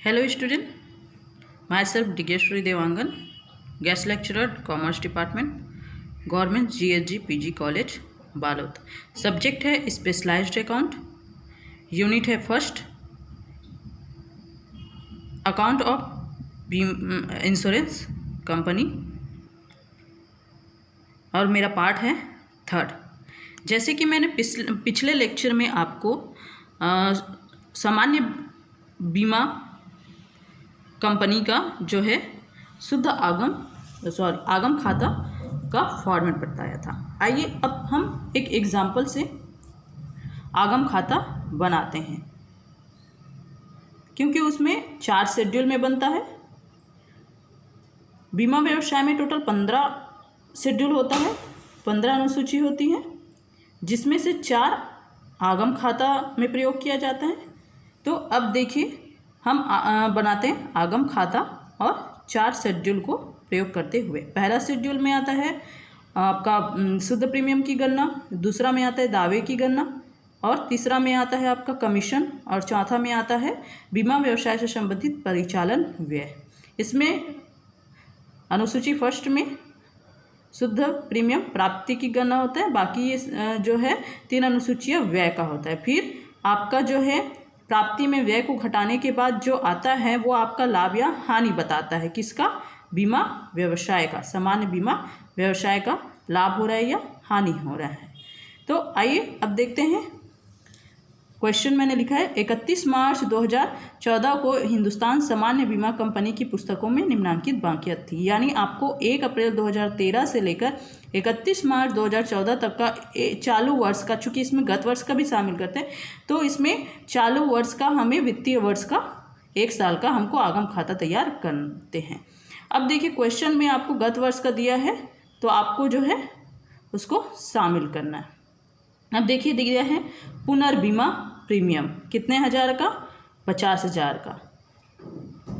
Hello student, myself Digeshwari Devangan, guest lecturer, Commerce Department, Government GSG PG College, Balod. Subject है specialised account, unit है first, account of insurance company, और मेरा part है third. जैसे कि मैंने पिछले लेक्चर में आपको सामान्य बीमा कंपनी का जो है शुद्ध आगम खाता का फॉर्मेट बताया था। आइए अब हम एक एग्जाम्पल से आगम खाता बनाते हैं, क्योंकि उसमें 4 शेड्यूल में बनता है। बीमा व्यवसाय में टोटल 15 शेड्यूल होता है, 15 अनुसूची होती हैं, जिसमें से 4 आगम खाता में प्रयोग किया जाता है। तो अब देखिए हम बनाते हैं आगम खाता और 4 शेड्यूल को प्रयोग करते हुए। पहला शेड्यूल में आता है आपका शुद्ध प्रीमियम की गणना, दूसरा में आता है दावे की गणना, और तीसरा में आता है आपका कमीशन, और चौथा में आता है बीमा व्यवसाय से संबंधित परिचालन व्यय। इसमें अनुसूची फर्स्ट में शुद्ध प्रीमियम प्राप्ति की गणना होता है, बाकी ये जो है 3 अनुसूचियाँ व्यय का होता है। फिर आपका जो है प्राप्ति में व्यय को घटाने के बाद जो आता है वो आपका लाभ या हानि बताता है। किसका? बीमा व्यवसाय का, सामान्य बीमा व्यवसाय का लाभ हो रहा है या हानि हो रहा है। तो आइए अब देखते हैं। क्वेश्चन मैंने लिखा है 31 मार्च 2014 को हिंदुस्तान सामान्य बीमा कंपनी की पुस्तकों में निम्नांकित बाकियात थी। यानी आपको 1 अप्रैल 2013 से लेकर 31 मार्च 2014 तक का चालू वर्ष का, चूँकि इसमें गत वर्ष का भी शामिल करते हैं, तो इसमें चालू वर्ष का हमें वित्तीय वर्ष का 1 साल का हमको आगम खाता तैयार करते हैं। अब देखिए क्वेश्चन में आपको गत वर्ष का दिया है, तो आपको जो है उसको शामिल करना है। अब देखिए दिया है पुनर्बीमा प्रीमियम कितने हज़ार का? 50,000 का।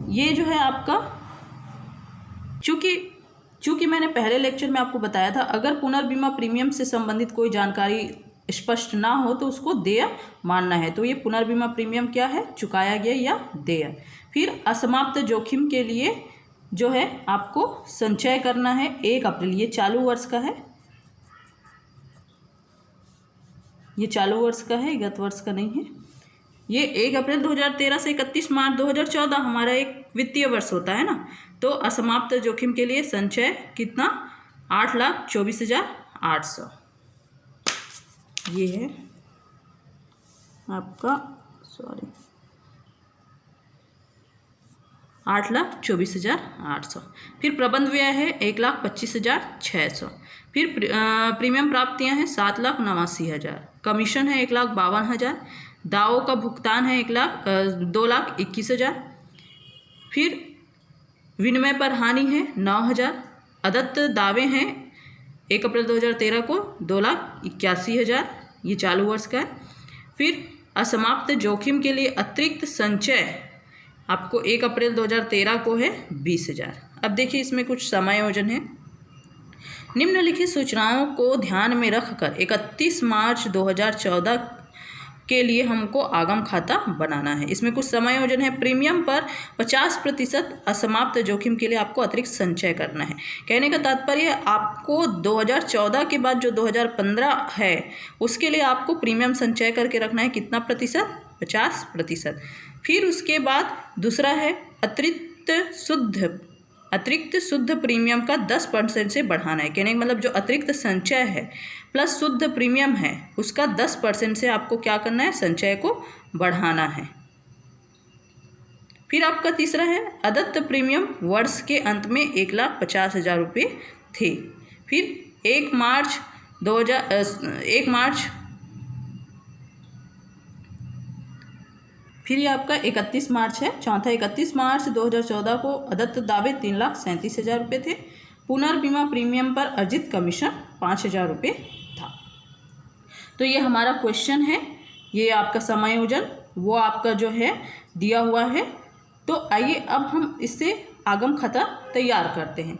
ये जो है आपका, चूँकि मैंने पहले लेक्चर में आपको बताया था, अगर पुनर्बीमा प्रीमियम से संबंधित कोई जानकारी स्पष्ट ना हो तो उसको देय मानना है। तो ये पुनर्बीमा प्रीमियम क्या है? चुकाया गया या देय। फिर असमाप्त जोखिम के लिए जो है आपको संचय करना है 1 अप्रैल, ये चालू वर्ष का है, ये चालू वर्ष का है, गत वर्ष का नहीं है। ये 1 अप्रैल 2013 से 31 मार्च 2014 हमारा एक वित्तीय वर्ष होता है ना। तो असमाप्त जोखिम के लिए संचय कितना? 8,24,800। ये है आपका 8,24,800। फिर प्रबंध व्यय है 1,25,600। फिर प्रीमियम प्राप्तियां हैं 7,89,000। कमीशन है 1,52,000। दावों का भुगतान है 2,21,000। फिर विनिमय पर हानि है 9,000। अदत्त दावे हैं 1 अप्रैल 2013 को 2,81,000, ये चालू वर्ष का है। फिर असमाप्त जोखिम के लिए अतिरिक्त संचय आपको 1 अप्रैल 2013 को है 20,000। अब देखिए इसमें कुछ समायोजन है। निम्नलिखित सूचनाओं को ध्यान में रखकर 31 मार्च 2014 के लिए हमको आगम खाता बनाना है। इसमें कुछ समायोजन है। प्रीमियम पर 50% असमाप्त जोखिम के लिए आपको अतिरिक्त संचय करना है। कहने का तात्पर्य आपको 2014 के बाद जो 2015 है उसके लिए आपको प्रीमियम संचय करके रखना है। कितना प्रतिशत? 50%। फिर उसके बाद दूसरा है अतिरिक्त शुद्ध प्रीमियम का 10% से बढ़ाना है। कहने का मतलब जो अतिरिक्त संचय है प्लस शुद्ध प्रीमियम है उसका 10% से आपको क्या करना है? संचय को बढ़ाना है। फिर आपका तीसरा है अदत्त प्रीमियम वर्ष के अंत में 1,50,000 रुपये थे। फिर 1 मार्च फिर ये आपका 31 मार्च है। चौथा 31 मार्च 2014 को अदत्त दावे 3,37,000 रुपये थे। पुनर्बीमा प्रीमियम पर अर्जित कमीशन 5,000 रुपये था। तो ये हमारा क्वेश्चन है। ये आपका समायोजन वो आपका जो है दिया हुआ है। तो आइए अब हम इससे आगम खाता तैयार करते हैं।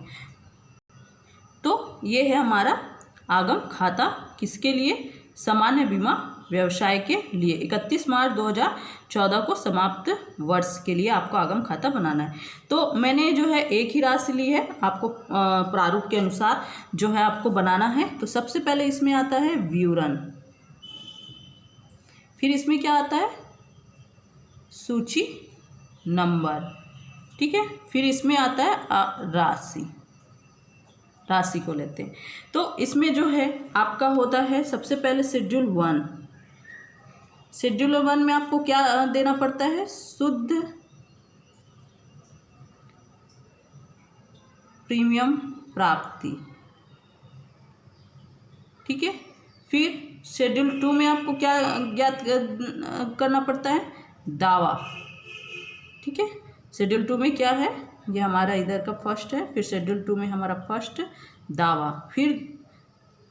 तो ये है हमारा आगम खाता, किसके लिए? सामान्य बीमा व्यवसाय के लिए 31 मार्च 2014 को समाप्त वर्ष के लिए आपको आगम खाता बनाना है। तो मैंने जो है एक ही राशि ली है, आपको प्रारूप के अनुसार जो है आपको बनाना है। तो सबसे पहले इसमें आता है विवरण, फिर इसमें क्या आता है सूची नंबर, ठीक है, फिर इसमें आता है राशि, राशि को लेते हैं। तो इसमें जो है आपका होता है सबसे पहले शेड्यूल 1। शेड्यूल 1 में आपको क्या देना पड़ता है, शुद्ध प्रीमियम प्राप्ति, ठीक है। फिर शेड्यूल 2 में आपको क्या ज्ञात करना पड़ता है, दावा, ठीक है। शेड्यूल 2 में क्या है, ये हमारा इधर का फर्स्ट है, फिर शेड्यूल 2 में हमारा फर्स्ट दावा, फिर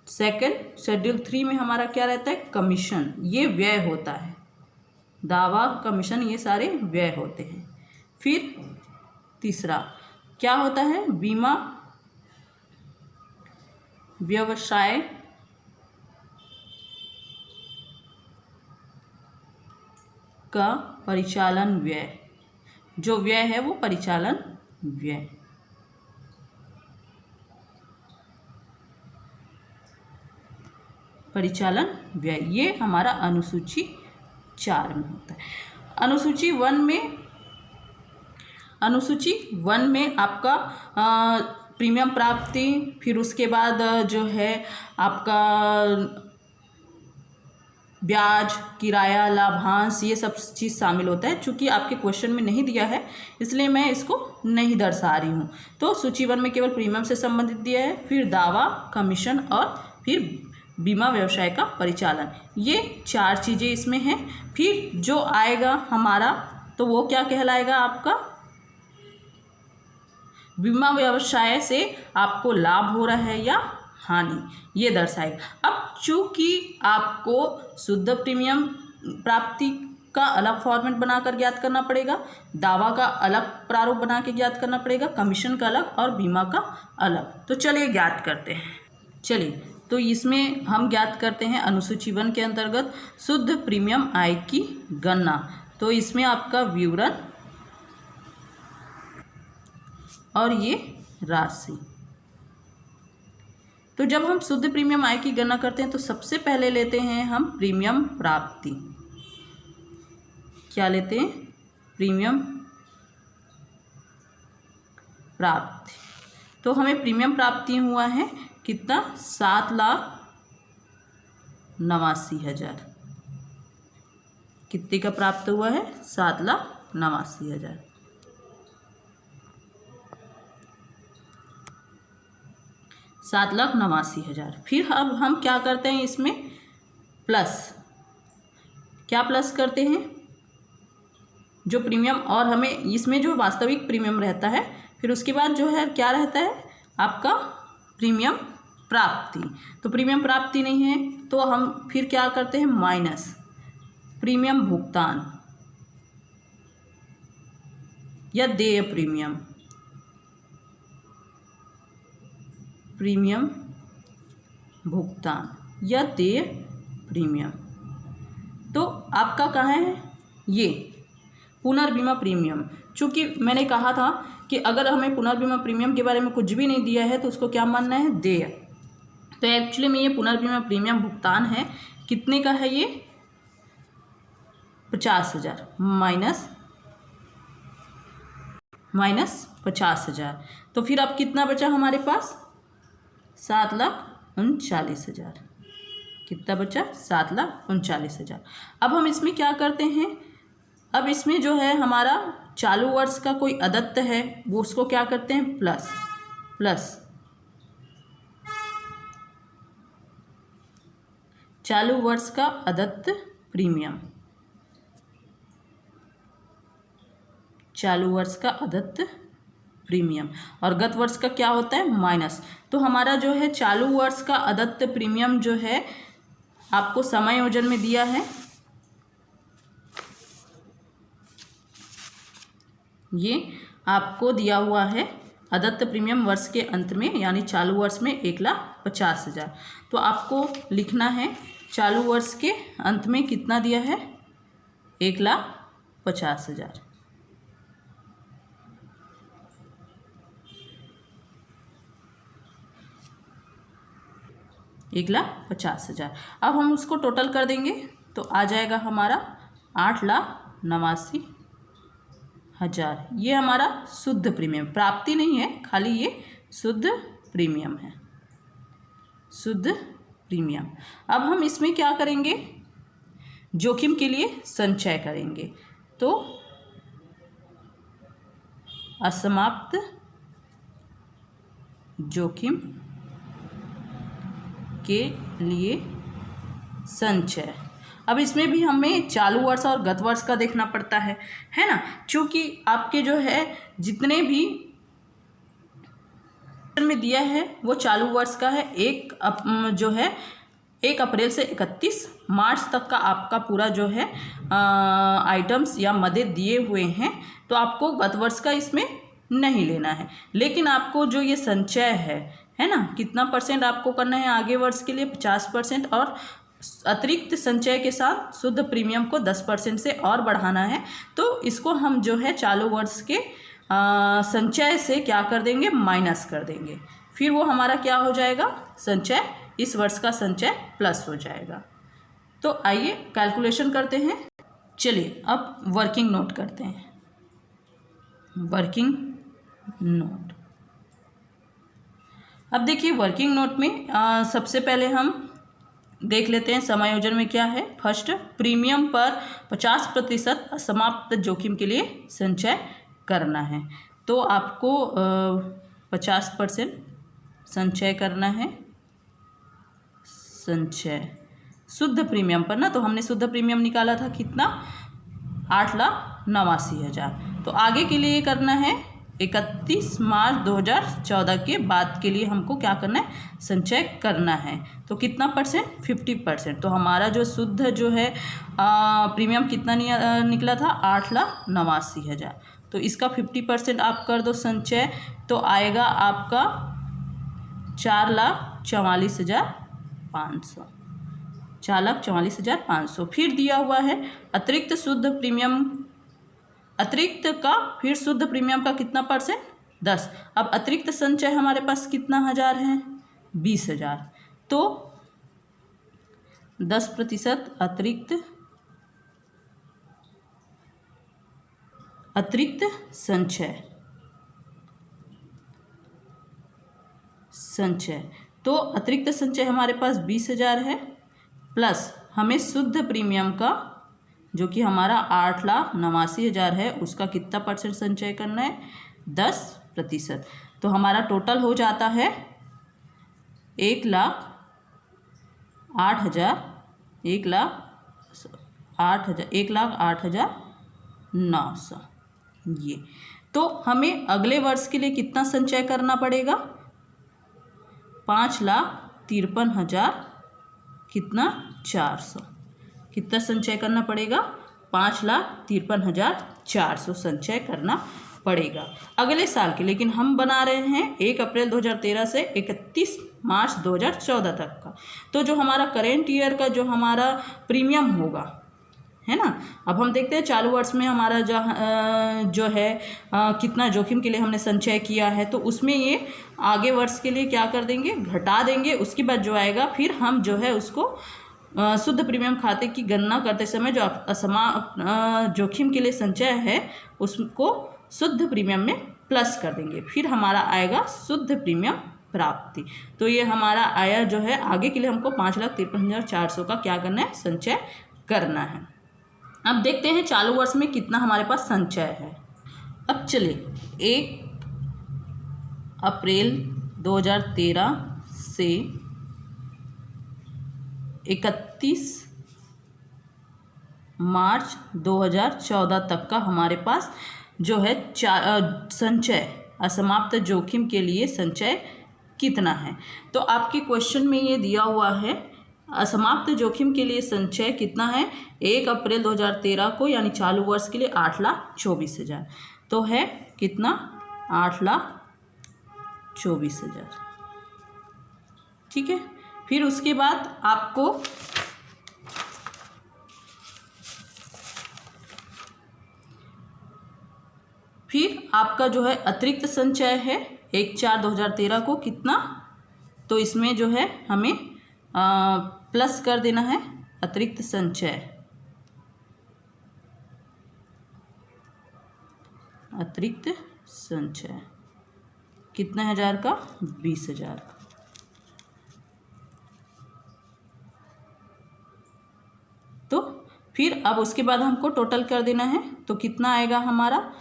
सेकंड शेड्यूल 3 में हमारा क्या रहता है, कमीशन, ये व्यय होता है, दावा कमीशन ये सारे व्यय होते हैं। फिर तीसरा क्या होता है, बीमा व्यवसाय का परिचालन व्यय, जो व्यय है वो परिचालन व्यय। परिचालन व्यय ये हमारा अनुसूची 4 में होता है। अनुसूची 1 में आपका प्रीमियम प्राप्ति, फिर उसके बाद जो है आपका ब्याज, किराया, लाभांश, ये सब चीज़ शामिल होता है। चूँकि आपके क्वेश्चन में नहीं दिया है इसलिए मैं इसको नहीं दर्शा रही हूँ। तो सूची 1 में केवल प्रीमियम से संबंधित दिया है, फिर दावा, कमीशन और फिर बीमा व्यवसाय का परिचालन, ये 4 चीज़ें इसमें हैं। फिर जो आएगा हमारा तो वो क्या कहलाएगा, आपका बीमा व्यवसाय से आपको लाभ हो रहा है या हानि, ये दर्शाएगा। अब चूँकि आपको शुद्ध प्रीमियम प्राप्ति का अलग फॉर्मेट बनाकर ज्ञात करना पड़ेगा, दावा का अलग प्रारूप बना के ज्ञात करना पड़ेगा, कमीशन का अलग और बीमा का अलग। तो चलिए ज्ञात करते हैं। चलिए तो इसमें हम ज्ञात करते हैं अनुसूची 1 के अंतर्गत शुद्ध प्रीमियम आय की गणना। तो इसमें आपका विवरण और ये राशि। तो जब हम शुद्ध प्रीमियम आय की गणना करते हैं तो सबसे पहले लेते हैं हम प्रीमियम प्राप्ति। क्या लेते हैं, प्रीमियम प्राप्ति। तो हमें प्रीमियम प्राप्ति हुआ है कितना, 7,89,000। कितने का प्राप्त हुआ है, 7,89,000। फिर अब हम क्या करते हैं, इसमें प्लस, क्या प्लस करते हैं, जो प्रीमियम, और हमें इसमें जो वास्तविक प्रीमियम रहता है, फिर उसके बाद जो है क्या रहता है आपका प्रीमियम प्राप्ति। तो प्रीमियम प्राप्ति नहीं है तो हम फिर क्या करते हैं, माइनस प्रीमियम भुगतान या देय प्रीमियम, प्रीमियम भुगतान या देय प्रीमियम। तो आपका कहाँ है, ये पुनर्बीमा प्रीमियम। चूँकि मैंने कहा था कि अगर हमें पुनर्बीमा प्रीमियम के बारे में कुछ भी नहीं दिया है तो उसको क्या मानना है, देय। तो एक्चुअली में ये पुनर्बीमा प्रीमियम भुगतान है, कितने का है ये, 50,000 माइनस 50,000। तो फिर अब कितना बचा हमारे पास, 7,39,000। कितना बचा, 7,39,000। अब हम इसमें क्या करते हैं, अब इसमें जो है हमारा चालू वर्ष का कोई अदत्त है वो उसको क्या करते हैं, प्लस चालू वर्ष का अदत्त प्रीमियम, चालू वर्ष का अदत्त प्रीमियम, और गत वर्ष का क्या होता है, माइनस। तो हमारा जो है चालू वर्ष का अदत्त प्रीमियम जो है आपको समायोजन में दिया है, ये आपको दिया हुआ है अदत्त प्रीमियम वर्ष के अंत में, यानी चालू वर्ष में 1,50,000। तो आपको लिखना है चालू वर्ष के अंत में कितना दिया है? 1,50,000। अब हम उसको टोटल कर देंगे तो आ जाएगा हमारा 8,89,000। ये हमारा शुद्ध प्रीमियम, प्राप्ति नहीं है, खाली ये शुद्ध प्रीमियम है, शुद्ध प्रीमियम। अब हम इसमें क्या करेंगे? जोखिम के लिए संचय करेंगे। तो असमाप्त जोखिम के लिए संचय। अब इसमें भी हमें चालू वर्ष और गत वर्ष का देखना पड़ता है ना, क्योंकि आपके जो है जितने भी में दिया है वो चालू वर्ष का है। जो है 1 अप्रैल से 31 मार्च तक का आपका पूरा जो है आइटम्स या मदें दिए हुए हैं, तो आपको गत वर्ष का इसमें नहीं लेना है। लेकिन आपको जो ये संचय है ना, कितना % आपको करना है आगे वर्ष के लिए? 50%, और अतिरिक्त संचय के साथ शुद्ध प्रीमियम को 10% से और बढ़ाना है। तो इसको हम जो है चालू वर्ष के संचय से क्या कर देंगे? माइनस कर देंगे। फिर वो हमारा क्या हो जाएगा? संचय, इस वर्ष का संचय प्लस हो जाएगा। तो आइए कैलकुलेशन करते हैं। चलिए अब वर्किंग नोट करते हैं। वर्किंग नोट, अब देखिए वर्किंग नोट में सबसे पहले हम देख लेते हैं समायोजन में क्या है। फर्स्ट, प्रीमियम पर 50% असमाप्त जोखिम के लिए संचय करना है। तो आपको 50% संचय करना है, संचय शुद्ध प्रीमियम पर ना। तो हमने शुद्ध प्रीमियम निकाला था कितना? 8,89,000। तो आगे के लिए करना है 31 मार्च 2014 के बाद के लिए हमको क्या करना है? संचय करना है। तो कितना %? 50%। तो हमारा जो शुद्ध जो है प्रीमियम कितना निकला था? 8,89,000। तो इसका 50% आप कर दो संचय, तो आएगा आपका 4,44,500। 4,44,500। फिर दिया हुआ है अतिरिक्त शुद्ध प्रीमियम, अतिरिक्त का फिर शुद्ध प्रीमियम का कितना %? 10। अब अतिरिक्त संचय हमारे पास कितना हज़ार है? 20,000। तो 10% अतिरिक्त संचय। तो अतिरिक्त संचय हमारे पास 20,000 है, प्लस हमें शुद्ध प्रीमियम का जो कि हमारा 8,89,000 है, उसका कितना % संचय करना है? 10%। तो हमारा टोटल हो जाता है 1,08,900 ये। तो हमें अगले वर्ष के लिए कितना संचय करना पड़ेगा? 5,53,000 कितना? 400। कितना संचय करना पड़ेगा? 5,53,400 संचय करना पड़ेगा अगले साल के। लेकिन हम बना रहे हैं 1 अप्रैल 2013 से 31 मार्च 2014 तक का। तो जो हमारा करेंट ईयर का जो हमारा प्रीमियम होगा, है ना। अब हम देखते हैं चालू वर्ष में हमारा जो है कितना जोखिम के लिए हमने संचय किया है, तो उसमें ये आगे वर्ष के लिए क्या कर देंगे? घटा देंगे। उसके बाद जो आएगा फिर हम जो है उसको शुद्ध प्रीमियम खाते की गणना करते समय जो जोखिम के लिए संचय है उसको शुद्ध प्रीमियम में प्लस कर देंगे। फिर हमारा आएगा शुद्ध प्रीमियम प्राप्ति। तो ये हमारा आया जो है आगे के लिए हमको 5,53,400 का क्या करना है? संचय करना है। अब देखते हैं चालू वर्ष में कितना हमारे पास संचय है। अब चलिए 1 अप्रैल 2013 से 31 मार्च 2014 तक का हमारे पास जो है संचय, असमाप्त जोखिम के लिए संचय कितना है। तो आपके क्वेश्चन में ये दिया हुआ है असमाप्त जोखिम के लिए संचय कितना है 1 अप्रैल 2013 को, यानी चालू वर्ष के लिए 8,24,000। तो है कितना? 8,24,000। ठीक है। फिर उसके बाद आपको फिर आपका जो है अतिरिक्त संचय है 1/4/2013 को कितना, तो इसमें जो है हमें प्लस कर देना है अतिरिक्त संचय, अतिरिक्त संचय कितने हज़ार का, 20,000 का। तो फिर अब उसके बाद हमको टोटल कर देना है, तो कितना आएगा हमारा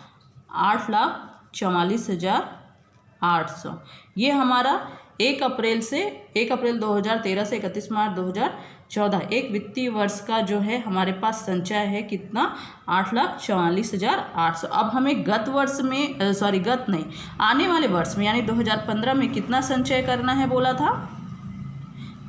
8,44,800। ये हमारा 1 अप्रैल 2013 से 31 मार्च 2014 एक वित्तीय वर्ष का जो है हमारे पास संचय है कितना, 8,44,800। अब हमें गत वर्ष में गत नहीं, आने वाले वर्ष में यानी 2015 में कितना संचय करना है बोला था,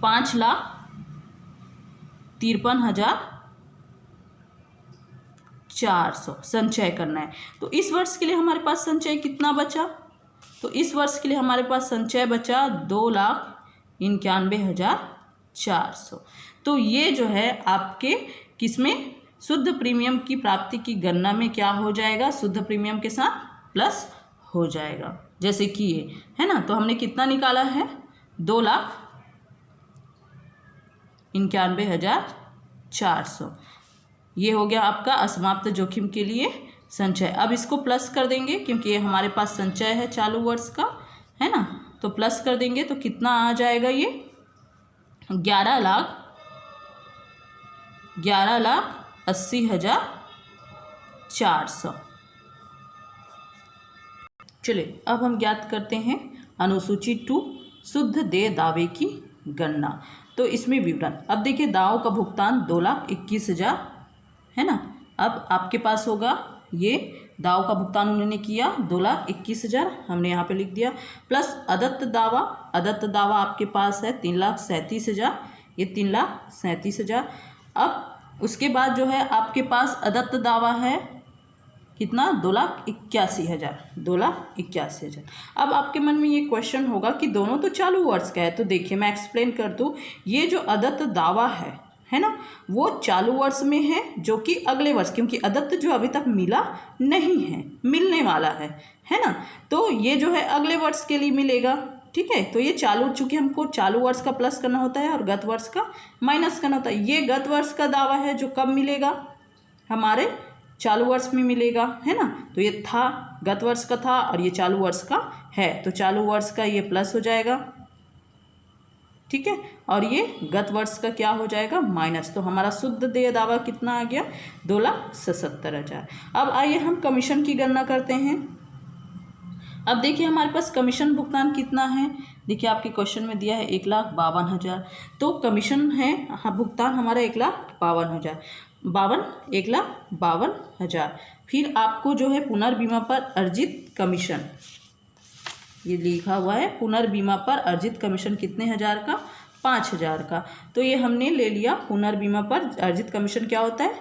5,53,400 संचय करना है। तो इस वर्ष के लिए हमारे पास संचय कितना बचा, तो इस वर्ष के लिए हमारे पास संचय बचा 2,91,400। तो ये जो है आपके किसमें, शुद्ध प्रीमियम की प्राप्ति की गणना में क्या हो जाएगा, शुद्ध प्रीमियम के साथ प्लस हो जाएगा, जैसे कि ये है ना। तो हमने कितना निकाला है, 2,91,400। ये हो गया आपका असमाप्त जोखिम के लिए संचय। अब इसको प्लस कर देंगे क्योंकि ये हमारे पास संचय है चालू वर्ष का, है ना। तो प्लस कर देंगे तो कितना आ जाएगा, ये 11,80,400। चलिए अब हम ज्ञात करते हैं अनुसूची 2 शुद्ध देय दावे की गणना। तो इसमें विवरण, अब देखिए दावों का भुगतान 2,21,000 है ना। अब आपके पास होगा ये दाव का भुगतान उन्होंने किया 2,21,000 हमने यहाँ पे लिख दिया, प्लस अदत्त दावा आपके पास है 3,37,000, ये 3,37,000। अब उसके बाद जो है आपके पास अदत्त दावा है कितना, 2,81,000। अब आपके मन में ये क्वेश्चन होगा कि दोनों तो चालू वर्ष का है, तो देखिए मैं एक्सप्लेन कर दूँ। ये जो अदत्त दावा है ना, वो चालू वर्ष में है, जो कि अगले वर्ष, क्योंकि अदत्त जो अभी तक मिला नहीं है, मिलने वाला है ना। तो ये जो है अगले वर्ष के लिए मिलेगा, ठीक है। तो ये चालू, चूंकि हमको चालू वर्ष का प्लस करना होता है और गत वर्ष का माइनस करना होता है। ये गत वर्ष का दावा है जो कब मिलेगा, हमारे चालू वर्ष में मिलेगा, है ना। तो ये था गत वर्ष का था और ये चालू वर्ष का है, तो चालू वर्ष का ये प्लस हो जाएगा, ठीक है। और ये गत वर्ष का क्या हो जाएगा, माइनस। तो हमारा शुद्ध देय दावा कितना आ गया, 2,77,000। अब आइए हम कमीशन की गणना करते हैं। अब देखिए हमारे पास कमीशन भुगतान कितना है, देखिए आपके क्वेश्चन में दिया है 1,52,000। तो कमीशन है भुगतान हमारा 1,52,000। फिर आपको जो है पुनर्बीमा पर अर्जित कमीशन, ये लिखा हुआ है पुनर्बीमा पर अर्जित कमीशन कितने हज़ार का, 5,000 का। तो ये हमने ले लिया। पुनर्बीमा पर अर्जित कमीशन क्या होता है,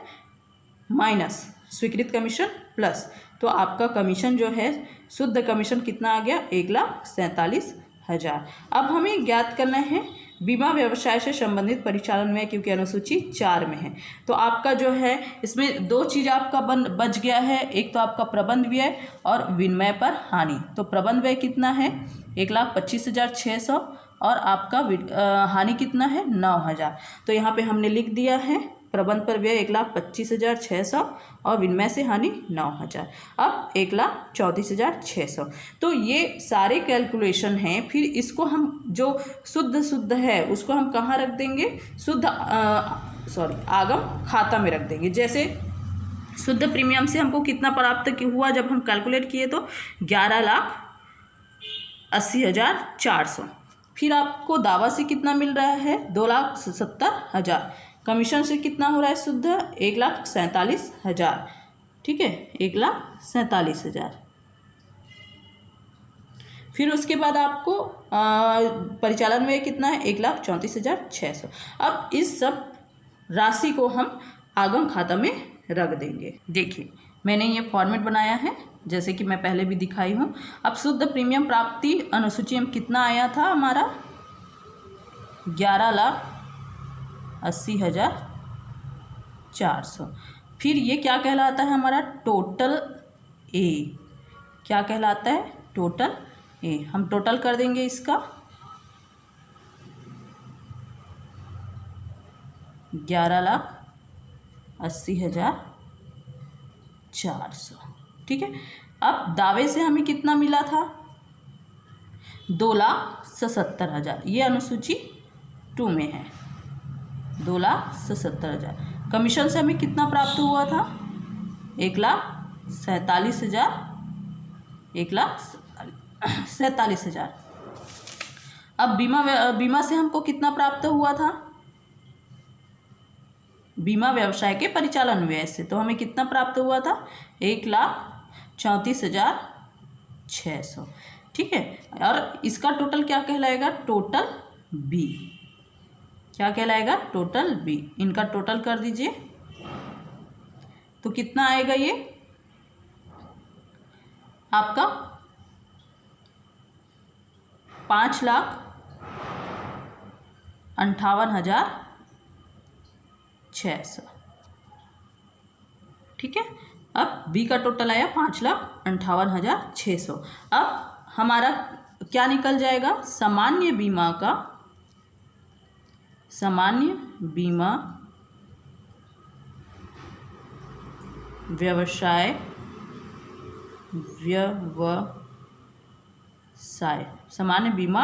माइनस स्वीकृत कमीशन प्लस। तो आपका कमीशन जो है शुद्ध कमीशन कितना आ गया, 1,47,000। अब हमें ज्ञात करना है बीमा व्यवसाय से संबंधित परिचालन व्यय, क्योंकि अनुसूची 4 में है। तो आपका जो है इसमें 2 चीज़ आपका बच गया है, एक तो आपका प्रबंध व्यय और विनिमय पर हानि। तो प्रबंध व्यय कितना है, 1,25,600 और आपका हानि कितना है, 9,000। तो यहाँ पे हमने लिख दिया है प्रबंध पर व्यय 1,25,600 और विनिमय से हानि 9,000, अब 1,34,600। तो ये सारे कैलकुलेशन हैं। फिर इसको हम जो शुद्ध है उसको हम कहाँ रख देंगे, आगम खाता में रख देंगे। जैसे शुद्ध प्रीमियम से हमको कितना प्राप्त हुआ, जब हम कैलकुलेट किए तो 11,80,400। फिर आपको दावा से कितना मिल रहा है, 2,70,000। कमीशन से कितना हो रहा है शुद्ध, 1,47,000, ठीक है, 1,47,000। फिर उसके बाद आपको परिचालन व्यय कितना है, 1,34,600। अब इस सब राशि को हम आगम खाता में रख देंगे। देखिए मैंने ये फॉर्मेट बनाया है जैसे कि मैं पहले भी दिखाई हूँ। अब शुद्ध प्रीमियम प्राप्ति अनुसूची में कितना आया था हमारा, 11,80,400। फिर ये क्या कहलाता है हमारा, टोटल ए, क्या कहलाता है? Total A. हम टोटल कर देंगे इसका 11,80,400। ठीक है। अब दावे से हमें कितना मिला था? 2,77,000। ये अनुसूची 2 में है, 2,77,000। कमीशन से हमें कितना प्राप्त हुआ था? 1,47,000, 1,47,000। अब बीमा से हमको कितना प्राप्त हुआ था? बीमा व्यवसाय के परिचालन व्यय से तो हमें कितना प्राप्त हुआ था? 1,34,600। ठीक है। और इसका टोटल क्या कहलाएगा? Total B. क्या कहलाएगा? Total B. इनका टोटल कर दीजिए तो कितना आएगा? ये आपका 5,58,600। ठीक है। अब बी का टोटल आया 5,58,600। अब हमारा क्या निकल जाएगा? सामान्य बीमा व्यवसाय सामान्य बीमा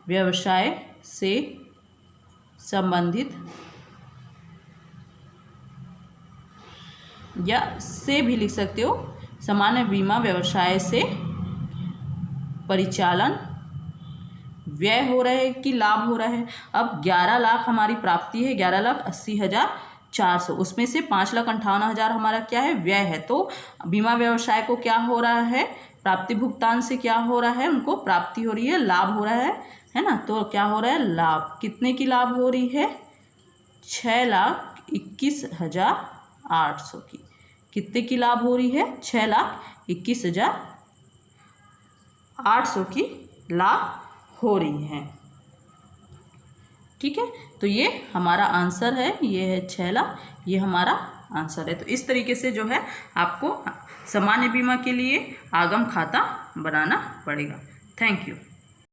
व्यवसाय से संबंधित या से भी लिख सकते हो, सामान्य बीमा व्यवसाय से परिचालन व्यय हो रहा है कि लाभ हो रहा है? अब 11 लाख हमारी प्राप्ति है, 11,80,400। उसमें से 5,58,000 हमारा क्या है? व्यय है। तो बीमा व्यवसाय को क्या हो रहा है? प्राप्ति भुगतान से क्या हो रहा है? उनको प्राप्ति हो रही है, लाभ हो रहा है ना? तो क्या हो रहा है? लाभ। कितने की लाभ हो रही है? 6,21,800 की। कितने की लाभ हो रही है? 6,21,800 की लाभ हो रही है। ठीक है। तो ये हमारा आंसर है, ये है 6 लाख, ये हमारा आंसर है। तो इस तरीके से जो है आपको सामान्य बीमा के लिए आगम खाता बनाना पड़ेगा। Thank you.